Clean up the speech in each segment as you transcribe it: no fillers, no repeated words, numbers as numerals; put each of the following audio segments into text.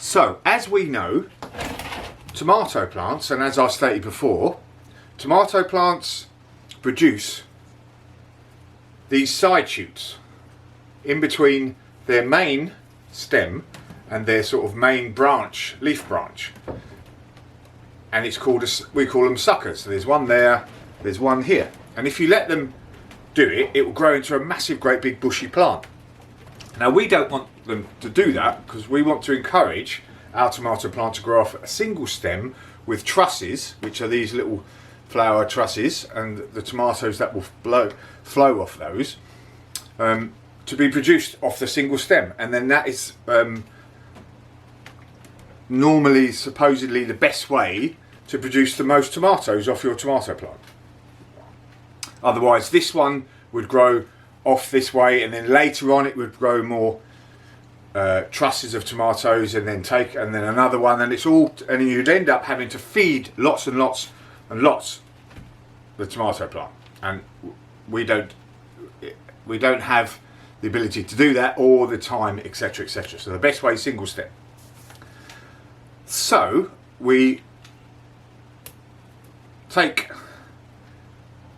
So, as we know, tomato plants, and as I stated before, tomato plants produce these side shoots in between their main stem and their sort of main branch, leaf branch. And it's called, we call them suckers. So there's one there, there's one here. And if you let them do it, it will grow into a massive, great big bushy plant. Now we don't want them to do that because we want to encourage our tomato plant to grow off a single stem with trusses, which are these little flower trusses, and the tomatoes that will flow off those, to be produced off the single stem. And then that is normally, supposedly, the best way to produce the most tomatoes off your tomato plant. Otherwise, this one would grow off this way, and then later on it would grow more trusses of tomatoes, and then another one, and it's all, and you'd end up having to feed lots and lots and lots the tomato plant, and we don't have the ability to do that all the time, etc., etc. So the best way is single stem. So we take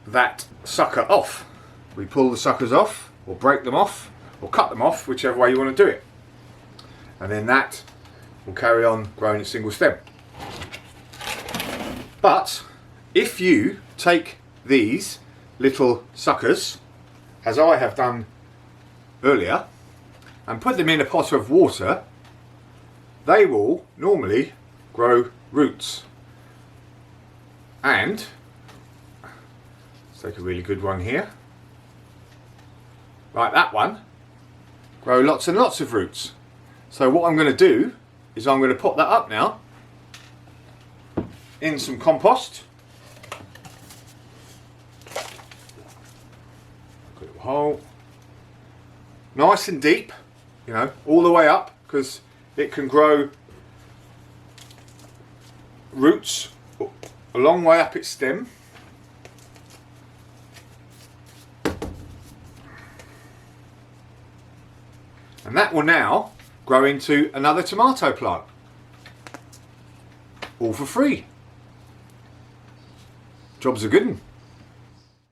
that sucker off. We pull the suckers off, or break them off, or cut them off, whichever way you want to do it. And then that will carry on growing its single stem. But if you take these little suckers, as I have done earlier, and put them in a pot of water, they will normally grow roots. And let's take a really good one here, like that one, grow lots and lots of roots. So what I'm going to do is I'm going to put that up now in some compost. Good little hole, nice and deep, you know, all the way up, because it can grow roots a long way up its stem. And that will now grow into another tomato plant, all for free. Job's a good one.